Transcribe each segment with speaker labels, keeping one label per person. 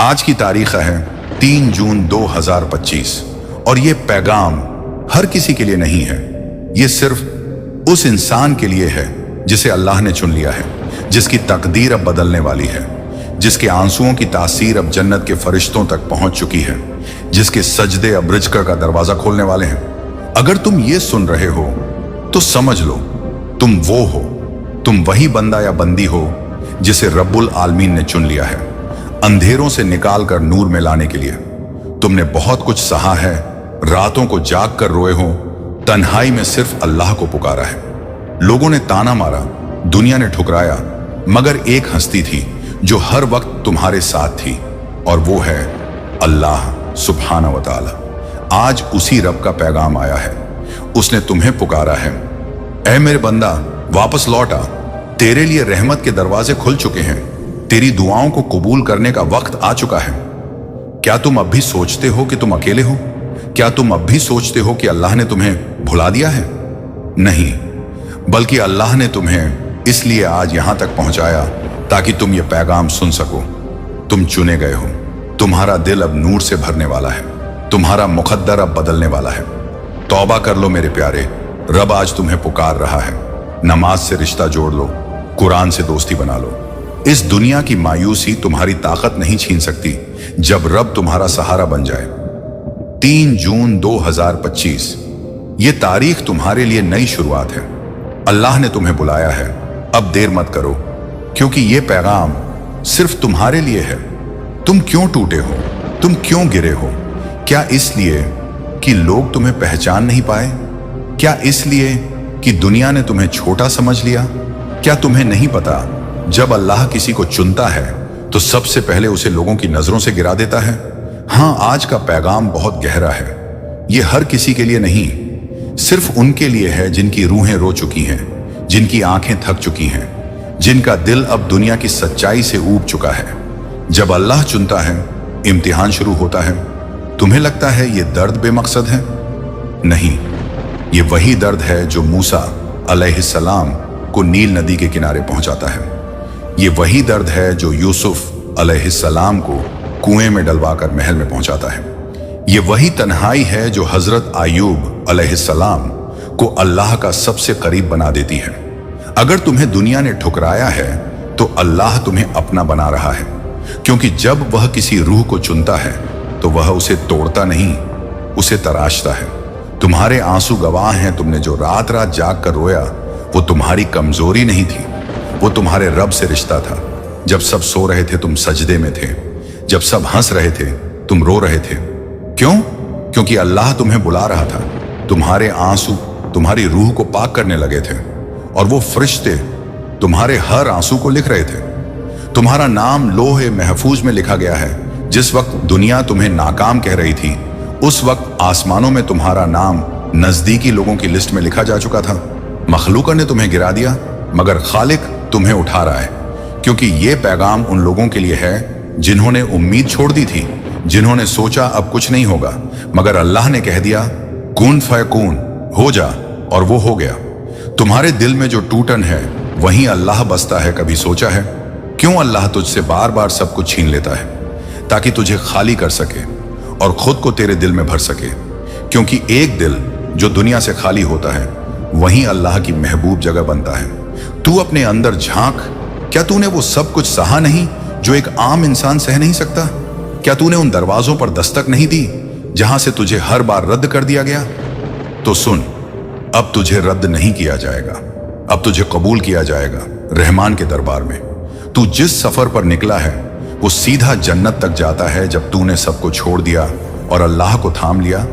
Speaker 1: आज की तारीख है 3 जून 2025 और ये पैगाम हर किसी के लिए नहीं है। ये सिर्फ उस इंसान के लिए है जिसे अल्लाह ने चुन लिया है, जिसकी तकदीर अब बदलने वाली है, जिसके आंसुओं की तासीर अब जन्नत के फरिश्तों तक पहुंच चुकी है, जिसके सजदे अब रिज़्क़ का दरवाजा खोलने वाले हैं। अगर तुम ये सुन रहे हो तो समझ लो तुम वो हो, तुम वही बंदा या बंदी हो जिसे रब्बुल आलमीन ने चुन लिया है, अंधेरों से निकाल कर नूर में लाने के लिए। तुमने बहुत कुछ सहा है, रातों को जाग कर रोए हो, तन्हाई में सिर्फ अल्लाह को पुकारा है। लोगों ने ताना मारा, दुनिया ने ठुकराया, मगर एक हस्ती थी जो हर वक्त तुम्हारे साथ थी, और वो है अल्लाह सुब्हाना व तआला। आज उसी रब का पैगाम आया है। उसने तुम्हें पुकारा है, ऐ मेरे बंदा वापस लौट आ, तेरे लिए रहमत के दरवाजे खुल चुके हैं, तेरी दुआओं को कबूल करने का वक्त आ चुका है। क्या तुम अब भी सोचते हो कि तुम अकेले हो? क्या तुम अब भी सोचते हो कि अल्लाह ने तुम्हें भुला दिया है? नहीं, बल्कि अल्लाह ने तुम्हें इसलिए आज यहां तक पहुंचाया ताकि तुम ये पैगाम सुन सको। तुम चुने गए हो, तुम्हारा दिल अब नूर से भरने वाला है, तुम्हारा मुकद्दर अब बदलने वाला है। तौबा कर लो मेरे प्यारे, रब आज तुम्हें पुकार रहा है। नमाज से रिश्ता जोड़ लो, कुरान से दोस्ती बना लो। इस दुनिया की मायूसी तुम्हारी ताकत नहीं छीन सकती जब रब तुम्हारा सहारा बन जाए। 3 जून 2025 ये तारीख तुम्हारे लिए नई शुरुआत है। अल्लाह ने तुम्हें बुलाया है, अब देर मत करो, क्योंकि ये पैगाम सिर्फ तुम्हारे लिए है। तुम क्यों टूटे हो? तुम क्यों गिरे हो? क्या इसलिए कि लोग तुम्हें पहचान नहीं पाए? क्या इसलिए कि दुनिया ने तुम्हें छोटा समझ लिया? क्या तुम्हें नहीं पता, जब अल्लाह किसी को चुनता है तो सबसे पहले उसे लोगों की नजरों से गिरा देता है। हाँ, आज का पैगाम बहुत गहरा है। ये हर किसी के लिए नहीं, सिर्फ उनके लिए है जिनकी रूहें रो चुकी हैं, जिनकी आंखें थक चुकी हैं, जिनका दिल अब दुनिया की सच्चाई से ऊब चुका है। जब अल्लाह चुनता है, इम्तिहान शुरू होता है। तुम्हें लगता है ये दर्द बेमकसद है? नहीं, ये वही दर्द है जो मूसा अलैहिस्सलाम को नील नदी के किनारे पहुंचाता है। ये वही दर्द है जो यूसुफ अलैहिस्सलाम को कुएं में डलवाकर महल में पहुंचाता है। ये वही तन्हाई है जो हजरत अय्यूब अलैहिस्सलाम को अल्लाह का सबसे करीब बना देती है। अगर तुम्हें दुनिया ने ठुकराया है तो अल्लाह तुम्हें अपना बना रहा है, क्योंकि जब वह किसी रूह को चुनता है तो वह उसे तोड़ता नहीं, उसे तराशता है। तुम्हारे आंसू गवाह हैं, तुमने जो रात रात जाग कर रोया वो तुम्हारी कमजोरी नहीं थी, वो तुम्हारे रब से रिश्ता था। जब सब सो रहे थे तुम सजदे में थे, जब सब हंस रहे थे तुम रो रहे थे। क्यों? क्योंकि अल्लाह तुम्हें बुला रहा था। तुम्हारे आंसू तुम्हारी रूह को पाक करने लगे थे, और वो फरिश्ते तुम्हारे हर आंसू को लिख रहे थे। तुम्हारा नाम लोहे महफूज में लिखा गया है। जिस वक्त दुनिया तुम्हें नाकाम कह रही थी, उस वक्त आसमानों में तुम्हारा नाम नजदीकी लोगों की लिस्ट में लिखा जा चुका था। मखलूक ने तुम्हें गिरा दिया, मगर खालिक तुम्हें उठा रहा है, क्योंकि ये पैगाम उन लोगों के लिए है जिन्होंने उम्मीद छोड़ दी थी, जिन्होंने सोचा अब कुछ नहीं होगा, मगर अल्लाह ने कह दिया कुन फयकून, हो जा, और वो हो गया। तुम्हारे दिल में जो टूटन है वहीं अल्लाह बसता है। कभी सोचा है क्यों अल्लाह तुझसे बार बार सब कुछ छीन लेता है? ताकि तुझे खाली कर सके और खुद को तेरे दिल में भर सके, क्योंकि एक दिल जो दुनिया से खाली होता है वहीं अल्लाह की महबूब जगह बनता है। तू अपने अंदर झांक, क्या तूने वो सब कुछ सहा नहीं जो एक आम इंसान सह नहीं सकता? क्या तूने उन दरवाजों पर दस्तक नहीं दी जहां से तुझे हर बार रद्द कर दिया गया? तो सुन, अब तुझे रद्द नहीं किया जाएगा, अब तुझे कबूल किया जाएगा रहमान के दरबार में। तू जिस सफर पर निकला है वो सीधा जन्नत तक जाता है। जब तूने सबको छोड़ दिया और अल्लाह को थाम लिया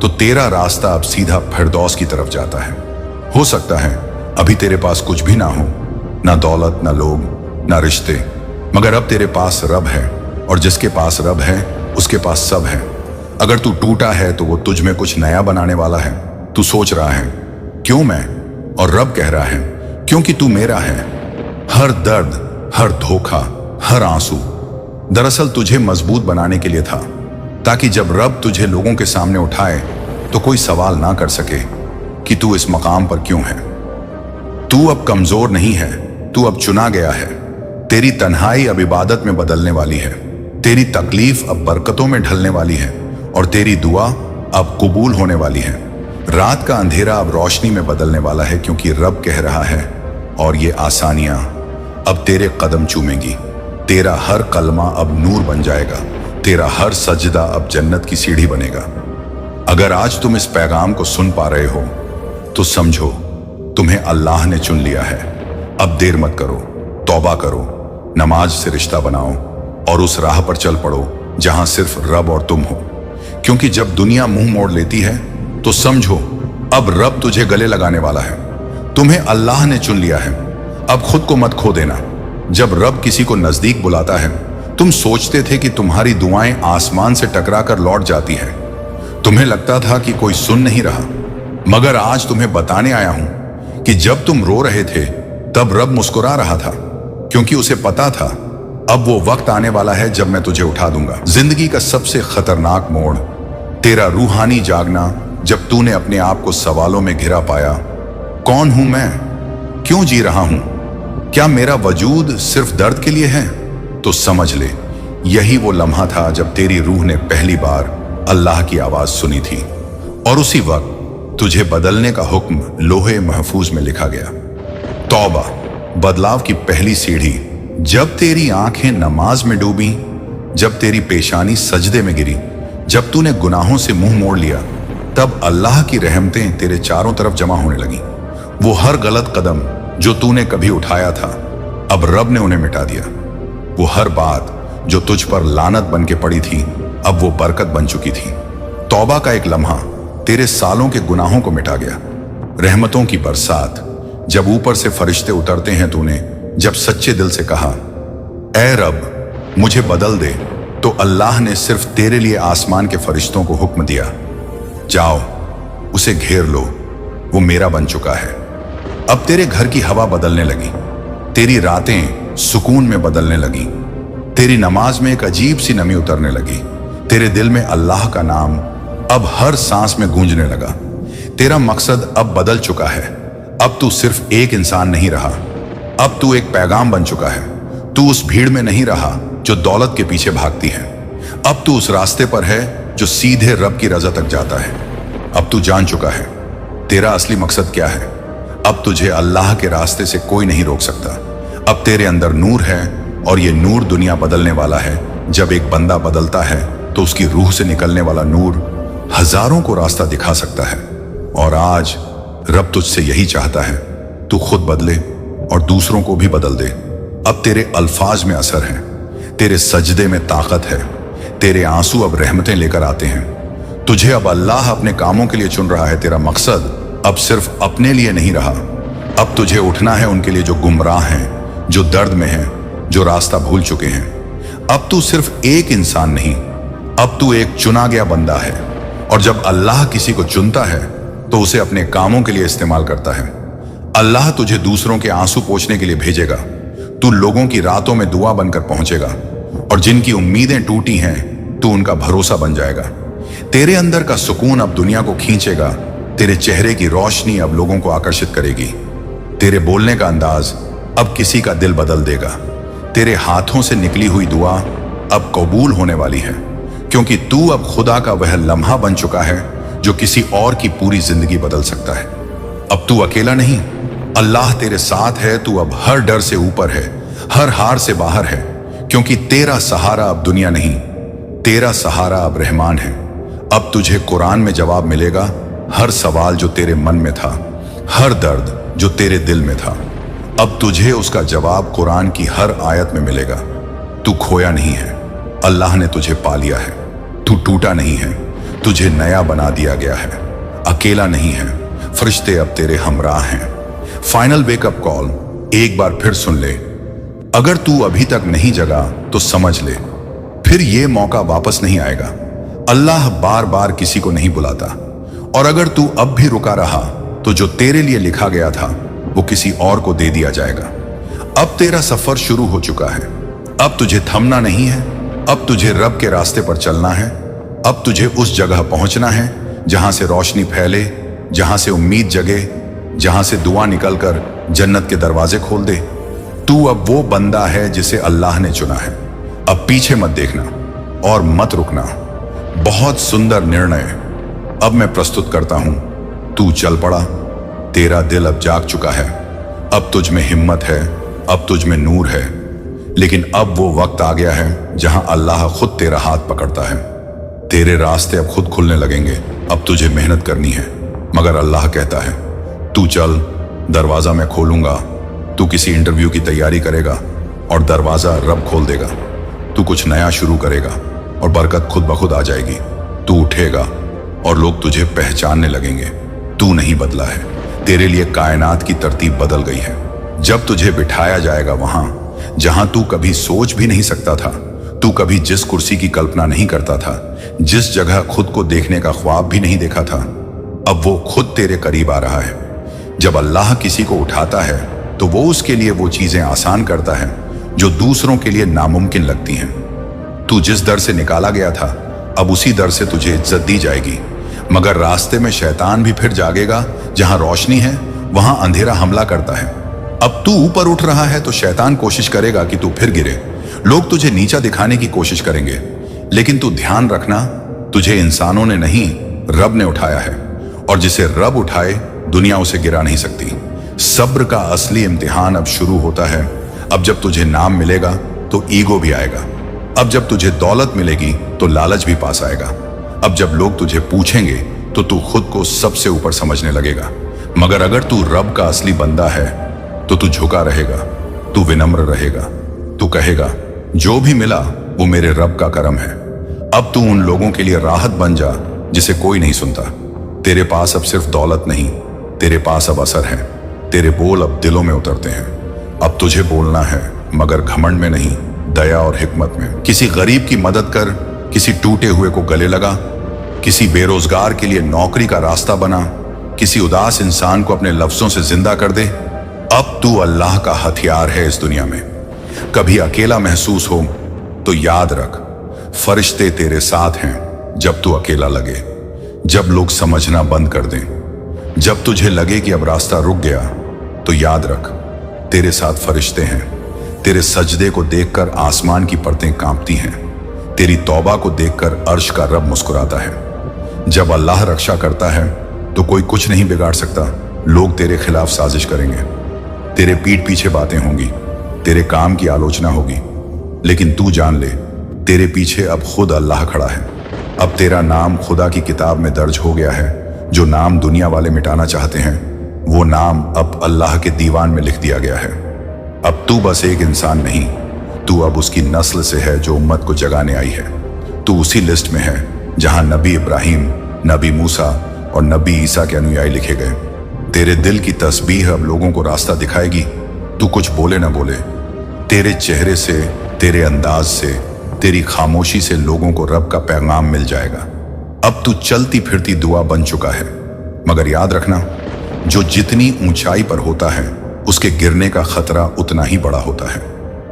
Speaker 1: तो तेरा रास्ता अब सीधा फिरदौस की तरफ जाता है। हो सकता है अभी तेरे पास कुछ भी ना हो, ना दौलत, ना लोग, ना रिश्ते, मगर अब तेरे पास रब है, और जिसके पास रब है उसके पास सब है। अगर तू टूटा है तो वो तुझ में कुछ नया बनाने वाला है। तू सोच रहा है क्यों मैं, और रब कह रहा है क्योंकि तू मेरा है। हर दर्द, हर धोखा, हर आंसू दरअसल तुझे मजबूत बनाने के लिए था, ताकि जब रब तुझे लोगों के सामने उठाए तो कोई सवाल ना कर सके कि तू इस मकाम पर क्यों है। तू अब कमजोर नहीं है, तू अब चुना गया है। तेरी तन्हाई अब इबादत में बदलने वाली है, तेरी तकलीफ अब बरकतों में ढलने वाली है और तेरी दुआ अब कबूल होने वाली है। रात का अंधेरा अब रोशनी में बदलने वाला है, क्योंकि रब कह रहा है, और ये आसानियां अब तेरे कदम चूमेंगी। तेरा हर कलमा अब नूर बन जाएगा, तेरा हर सजदा अब जन्नत की सीढ़ी बनेगा। अगर आज तुम इस पैगाम को सुन पा रहे हो तो समझो तुम्हें अल्लाह ने चुन लिया है। अब देर मत करो, तौबा करो, नमाज से रिश्ता बनाओ और उस राह पर चल पड़ो जहां सिर्फ रब और तुम हो। क्योंकि जब दुनिया मुंह मोड़ लेती है तो समझो अब रब तुझे गले लगाने वाला है। तुम्हें अल्लाह ने चुन लिया है, अब खुद को मत खो देना। जब रब किसी को नजदीक बुलाता है, तुम सोचते थे कि तुम्हारी दुआएं आसमान से टकरा कर लौट जाती है। तुम्हें लगता था कि कोई सुन नहीं रहा, मगर आज तुम्हें बताने आया हूं कि जब तुम रो रहे थे तब रब मुस्कुरा रहा था, क्योंकि उसे पता था अब वो वक्त आने वाला है जब मैं तुझे उठा दूंगा। जिंदगी का सबसे खतरनाक मोड़ तेरा रूहानी जागना, जब तूने अपने आप को सवालों में घिरा पाया। कौन हूं मैं? क्यों जी रहा हूं? क्या मेरा वजूद सिर्फ दर्द के लिए है? तो समझ ले, यही वो लम्हा था जब तेरी रूह ने पहली बार अल्लाह की आवाज सुनी थी, और उसी वक्त तुझे बदलने का हुक्म लोहे महफूज में लिखा गया। तौबा, बदलाव की पहली सीढ़ी। जब तेरी आंखें नमाज में डूबी, जब तेरी पेशानी सजदे में गिरी, जब तूने गुनाहों से मुंह मोड़ लिया, तब अल्लाह की रहमतें तेरे चारों तरफ जमा होने लगी। वो हर गलत कदम जो तूने कभी उठाया था, अब रब ने उन्हें मिटा दिया। वो हर बात जो तुझ पर लानत बन के पड़ी थी, अब वो बरकत बन चुकी थी। तौबा का एक लम्हा तेरे सालों के गुनाहों को मिटा गया। रहमतों की बरसात, जब ऊपर से फरिश्ते उतरते हैं, तूने जब सच्चे दिल से कहा, ऐ रब मुझे बदल दे, तो अल्लाह ने सिर्फ तेरे लिए आसमान के फरिश्तों को हुक्म दिया, जाओ उसे घेर लो, वो मेरा बन चुका है। अब तेरे घर की हवा बदलने लगी, तेरी रातें सुकून में बदलने लगी, तेरी नमाज में एक अजीब सी नमी उतरने लगी, तेरे दिल में अल्लाह का नाम अब हर सांस में गूंजने लगा। तेरा मकसद अब बदल चुका है। अब तू सिर्फ एक इंसान नहीं रहा, अब तू एक पैगाम बन चुका है। तू उस भीड़ में नहीं रहा जो दौलत के पीछे भागती है, अब तू उस रास्ते पर है जो सीधे रब की रजा तक जाता है। अब तू जान चुका है तेरा असली मकसद क्या है। अब तुझे अल्लाह के रास्ते से कोई नहीं रोक सकता। अब तेरे अंदर नूर है, और ये नूर दुनिया बदलने वाला है। जब एक बंदा बदलता है तो उसकी रूह से निकलने वाला नूर हजारों को रास्ता दिखा सकता है। और आज रब तुझसे यही चाहता है, तू खुद बदले और दूसरों को भी बदल दे। अब तेरे अल्फाज में असर है, तेरे सजदे में ताकत है, तेरे आंसू अब रहमतें लेकर आते हैं। तुझे अब अल्लाह अपने कामों के लिए चुन रहा है। तेरा मकसद अब सिर्फ अपने लिए नहीं रहा, अब तुझे उठना है उनके लिए जो गुमराह हैं, जो दर्द में हैं, जो रास्ता भूल चुके हैं। अब तू सिर्फ एक इंसान नहीं, अब तू एक चुना गया बंदा है। और जब अल्लाह किसी को चुनता है तो उसे अपने कामों के लिए इस्तेमाल करता है। अल्लाह तुझे दूसरों के आंसू पोंछने के लिए भेजेगा। तू लोगों की रातों में दुआ बनकर पहुंचेगा, और जिनकी उम्मीदें टूटी हैं तू उनका भरोसा बन जाएगा। तेरे अंदर का सुकून अब दुनिया को खींचेगा, तेरे चेहरे की रोशनी अब लोगों को आकर्षित करेगी, तेरे बोलने का अंदाज अब किसी का दिल बदल देगा, तेरे हाथों से निकली हुई दुआ अब कबूल होने वाली है, क्योंकि तू अब खुदा का वह लम्हा बन चुका है जो किसी और की पूरी जिंदगी बदल सकता है। अब तू अकेला नहीं, अल्लाह तेरे साथ है। तू अब हर डर से ऊपर है, हर हार से बाहर है, क्योंकि तेरा सहारा अब दुनिया नहीं, तेरा सहारा अब रहमान है। अब तुझे कुरान में जवाब मिलेगा हर सवाल जो तेरे मन में था, हर दर्द जो तेरे दिल में था। अब तुझे उसका जवाब कुरान की हर आयत में मिलेगा। तू खोया नहीं है, अल्लाह ने तुझे पा लिया है। तू टूटा नहीं है, तुझे नया बना दिया गया है। अकेला नहीं है, फरिश्ते अब तेरे हमराह हैं। फाइनल वेकअप कॉल एक बार फिर सुन ले। अगर तू अभी तक नहीं जगा तो समझ ले, फिर ये मौका वापस नहीं आएगा। अल्लाह बार बार किसी को नहीं बुलाता, और अगर तू अब भी रुका रहा तो जो तेरे लिए लिखा गया था वो किसी और को दे दिया जाएगा। अब तेरा सफर शुरू हो चुका है। अब तुझे थमना नहीं है, अब तुझे रब के रास्ते पर चलना है। अब तुझे उस जगह पहुंचना है जहां से रोशनी फैले, जहां से उम्मीद जगे, जहां से दुआ निकलकर जन्नत के दरवाजे खोल दे। तू अब वो बंदा है जिसे अल्लाह ने चुना है। अब पीछे मत देखना, और मत रुकना। बहुत सुंदर निर्णय अब मैं प्रस्तुत करता हूं। तू चल पड़ा, तेरा दिल अब जाग चुका है, अब तुझ में हिम्मत है, अब तुझ में नूर है। लेकिन अब वो वक्त आ गया है जहां अल्लाह खुद तेरा हाथ पकड़ता है। तेरे रास्ते अब खुद खुलने लगेंगे, अब तुझे मेहनत करनी है। मगर अल्लाह कहता है, तू चल, दरवाजा मैं खोलूंगा। तू किसी इंटरव्यू की तैयारी करेगा और दरवाजा रब खोल देगा। तू कुछ नया शुरू करेगा और बरकत खुद ब खुद आ जाएगी। तू उठेगा और लोग तुझे पहचानने लगेंगे। तू नहीं बदला है, तेरे लिए कायनात की तरतीब बदल गई है। जब तुझे बिठाया जाएगा वहां जहां तू कभी सोच भी नहीं सकता था, तू कभी जिस कुर्सी की कल्पना नहीं करता था, जिस जगह खुद को देखने का ख्वाब भी नहीं देखा था, अब वो खुद तेरे करीब आ रहा है। जब अल्लाह किसी को उठाता है तो वो उसके लिए वो चीजें आसान करता है जो दूसरों के लिए नामुमकिन लगती हैं। तू जिस दर से निकाला गया था, अब उसी दर से तुझे इज्जत दी जाएगी। मगर रास्ते में शैतान भी फिर जागेगा। जहां रोशनी है वहां अंधेरा हमला करता है। अब तू ऊपर उठ रहा है तो शैतान कोशिश करेगा कि तू फिर गिरे। लोग तुझे नीचा दिखाने की कोशिश करेंगे, लेकिन तू ध्यान रखना, तुझे इंसानों ने नहीं, रब ने उठाया है। और जिसे रब उठाए, दुनिया उसे गिरा नहीं सकती। सब्र का असली इम्तिहान अब शुरू होता है। अब जब तुझे नाम मिलेगा तो ईगो भी आएगा। अब जब तुझे दौलत मिलेगी तो लालच भी पास आएगा। अब जब लोग तुझे पूछेंगे तो तू खुद को सबसे ऊपर समझने लगेगा। मगर अगर तू रब का असली बंदा है तो तू झुका रहेगा, तू विनम्र रहेगा, तू कहेगा जो भी मिला वो मेरे रब का करम है। अब तू उन लोगों के लिए राहत बन जा जिसे कोई नहीं सुनता। तेरे पास अब सिर्फ दौलत नहीं, तेरे पास अब असर है। तेरे बोल अब दिलों में उतरते हैं। अब तुझे बोलना है, मगर घमंड में नहीं, दया और हिकमत में। किसी गरीब की मदद कर, किसी टूटे हुए को गले लगा, किसी बेरोजगार के लिए नौकरी का रास्ता बना, किसी उदास इंसान को अपने लफ्जों से जिंदा कर दे। अब तू अल्लाह का हथियार है इस दुनिया में। कभी अकेला महसूस हो तो याद रख, फरिश्ते तेरे साथ हैं जब तू अकेला लगे, जब लोग समझना बंद कर दें, जब तुझे लगे कि अब रास्ता रुक गया, तो याद रख तेरे साथ फरिश्ते हैं। तेरे सजदे को देखकर आसमान की परतें कांपती हैं। तेरी तौबा को देखकर अर्श का रब मुस्कुराता है। जब अल्लाह रक्षा करता है तो कोई कुछ नहीं बिगाड़ सकता। लोग तेरे खिलाफ साजिश करेंगे, तेरे पीठ पीछे बातें होंगी, तेरे काम की आलोचना होगी, लेकिन तू जान ले, तेरे पीछे अब खुद अल्लाह खड़ा है। अब तेरा नाम खुदा की किताब में दर्ज हो गया है। जो नाम दुनिया वाले मिटाना चाहते हैं, वो नाम अब अल्लाह के दीवान में लिख दिया गया है। अब तू बस एक इंसान नहीं, तू अब उसकी नस्ल से है जो उम्मत को जगाने आई है। तू उसी लिस्ट में है जहां नबी इब्राहिम, नबी मूसा और नबी ईसा के अनुयायी लिखे गए। तेरे दिल की तस्बीह अब लोगों को रास्ता दिखाएगी। तू कुछ बोले ना बोले, तेरे चेहरे से, तेरे अंदाज से, तेरी खामोशी से लोगों को रब का पैगाम मिल जाएगा। अब तू चलती फिरती दुआ बन चुका है। मगर याद रखना, जो जितनी ऊंचाई पर होता है उसके गिरने का खतरा उतना ही बड़ा होता है।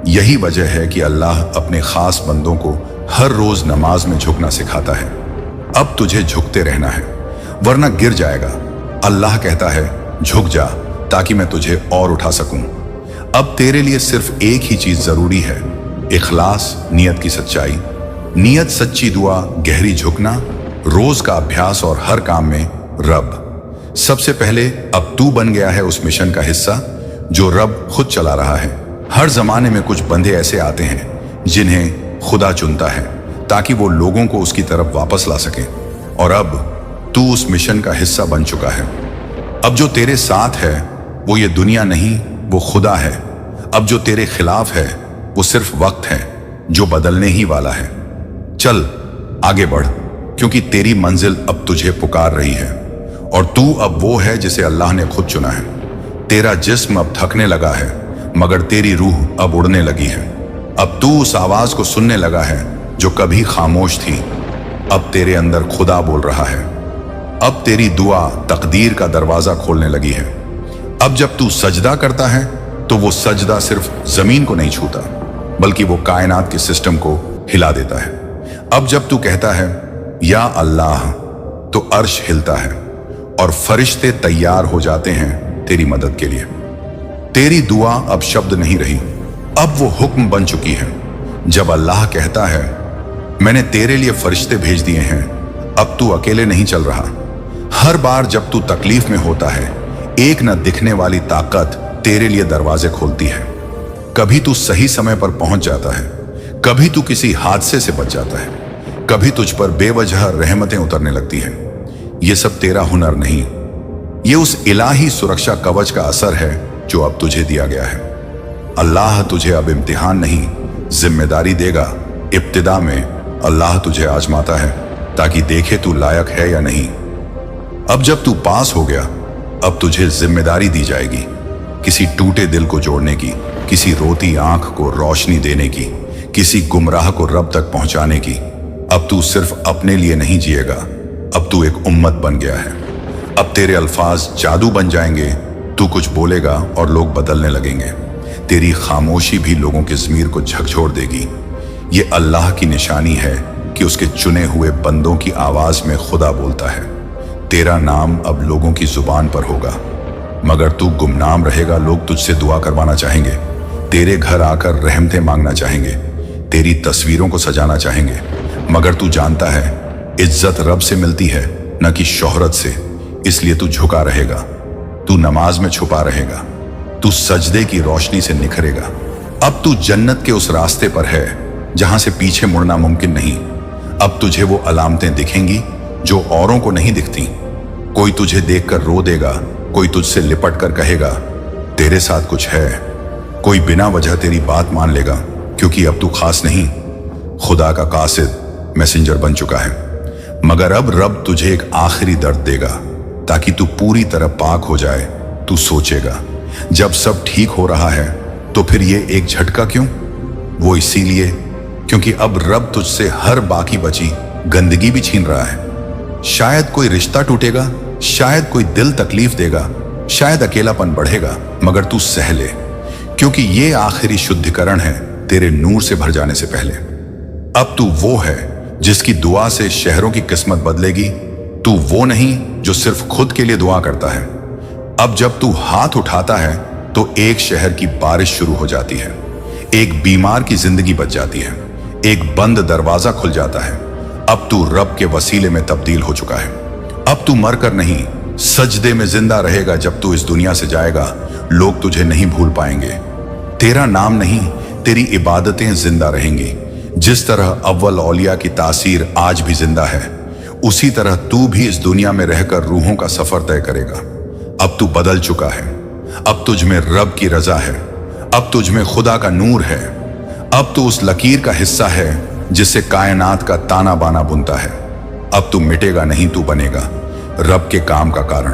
Speaker 1: यही वजह है कि अल्लाह अपने खास बंदों को हर रोज नमाज में झुकना सिखाता है। अब तुझे झुकते रहना है, वरना गिर जाएगा। अल्लाह कहता है, झुक जा ताकि मैं तुझे और उठा सकूं। अब तेरे लिए सिर्फ एक ही चीज जरूरी है, इखलास, नियत की सच्चाई। नियत सच्ची, दुआ गहरी, झुकना, रोज का अभ्यास और हर काम में रब। सबसे पहले अब तू बन गया है उस मिशन का हिस्सा जो रब खुद चला रहा है। हर जमाने में कुछ बंदे ऐसे आते हैं जिन्हें खुदा चुनता है ताकि वो लोगों को उसकी तरफ वापस ला सके। और अब तू उस मिशन का हिस्सा बन चुका है। अब जो तेरे साथ है वो ये दुनिया नहीं, वो खुदा है। अब जो तेरे खिलाफ है वो सिर्फ वक्त है जो बदलने ही वाला है। चल आगे बढ़, क्योंकि तेरी मंजिल अब तुझे पुकार रही है। और तू अब वो है जिसे अल्लाह ने खुद चुना है। तेरा जिस्म अब थकने लगा है, मगर तेरी रूह अब उड़ने लगी है। अब तू उस आवाज को सुनने लगा है जो कभी खामोश थी। अब तेरे अंदर खुदा बोल रहा है। अब तेरी दुआ तकदीर का दरवाजा खोलने लगी है। अब जब तू सजदा करता है तो वो सजदा सिर्फ जमीन को नहीं छूता, बल्कि वो कायनात के सिस्टम को हिला देता है। अब जब तू कहता है या अल्लाह, तो अर्श हिलता है और फरिश्ते तैयार हो जाते हैं तेरी मदद के लिए। तेरी दुआ अब शब्द नहीं रही, अब वो हुक्म बन चुकी है। जब अल्लाह कहता है मैंने तेरे लिए फरिश्ते भेज दिए हैं, अब तू अकेले नहीं चल रहा। हर बार जब तू तकलीफ में होता है, एक न दिखने वाली ताकत तेरे लिए दरवाजे खोलती है। कभी तू सही समय पर पहुंच जाता है, कभी तू किसी हादसे से बच जाता है, कभी तुझ पर बेवजह रहमतें उतरने लगती हैं। ये सब तेरा हुनर नहीं, ये उस इलाही सुरक्षा कवच का असर है जो अब तुझे दिया गया है। अल्लाह तुझे अब इम्तिहान नहीं, जिम्मेदारी देगा। इब्तिदा में अल्लाह तुझे आजमाता है ताकि देखे तू लायक है या नहीं। अब जब तू पास हो गया, अब तुझे जिम्मेदारी दी जाएगी, किसी टूटे दिल को जोड़ने की, किसी रोती आंख को रोशनी देने की, किसी गुमराह को रब तक पहुंचाने की। अब तू सिर्फ अपने लिए नहीं जिएगा, अब तू एक उम्मत बन गया है। अब तेरे अल्फाज जादू बन जाएंगे, तू कुछ बोलेगा और लोग बदलने लगेंगे। तेरी खामोशी भी लोगों के ज़मीर को झकझोर देगी। ये अल्लाह की निशानी है कि उसके चुने हुए बंदों की आवाज में खुदा बोलता है। तेरा नाम अब लोगों की जुबान पर होगा, मगर तू गुमनाम रहेगा। लोग तुझसे दुआ करवाना चाहेंगे, तेरे घर आकर रहमतें मांगना चाहेंगे, तेरी तस्वीरों को सजाना चाहेंगे, मगर तू जानता है इज्जत रब से मिलती है, न कि शोहरत से। इसलिए तू झुका रहेगा, तू नमाज में छुपा रहेगा, तू सजदे की रोशनी से निखरेगा। अब तू जन्नत के उस रास्ते पर है जहां से पीछे मुड़ना मुमकिन नहीं। अब तुझे वो अलामतें दिखेंगी जो औरों को नहीं दिखती। कोई तुझे देखकर रो देगा, कोई तुझसे लिपट कर कहेगा तेरे साथ कुछ है। कोई बिना वजह तेरी बात मान लेगा, क्योंकि अब तू खास नहीं, खुदा का कासिद मैसेंजर बन चुका है। मगर अब रब तुझे एक आखिरी दर्द देगा ताकि तू पूरी तरह पाक हो जाए। तू सोचेगा जब सब ठीक हो रहा है तो फिर ये एक झटका क्यों? वो इसीलिए क्योंकि अब रब तुझसे हर बाकी बची गंदगी भी छीन रहा है। शायद कोई रिश्ता टूटेगा, शायद कोई दिल तकलीफ देगा, शायद अकेलापन बढ़ेगा, मगर तू सह ले, क्योंकि ये आखिरी शुद्धिकरण है तेरे नूर से भर जाने से पहले। अब तू वो है जिसकी दुआ से शहरों की किस्मत बदलेगी। तू वो नहीं जो सिर्फ खुद के लिए दुआ करता है। अब जब तू हाथ उठाता है तो एक शहर की बारिश शुरू हो जाती है, एक बीमार की जिंदगी बच जाती है, एक बंद दरवाजा खुल जाता है। अब तू रब के वसीले में तब्दील हो चुका है। अब तू मरकर नहीं, सजदे में जिंदा रहेगा। जब तू इस दुनिया से जाएगा, लोग तुझे नहीं भूल पाएंगे। तेरा नाम नहीं, तेरी इबादतें जिंदा रहेंगी। जिस तरह अव्वल औलिया की तासीर आज भी जिंदा है, उसी तरह तू भी इस दुनिया में रहकर रूहों का सफर तय करेगा। अब तू बदल चुका है, अब तुझ में रब की रजा है, अब तुझ में खुदा का नूर है। अब तू उस लकीर का हिस्सा है जिससे कायनात का ताना बाना बुनता है। अब तू मिटेगा नहीं, तू बनेगा रब के काम का कारण।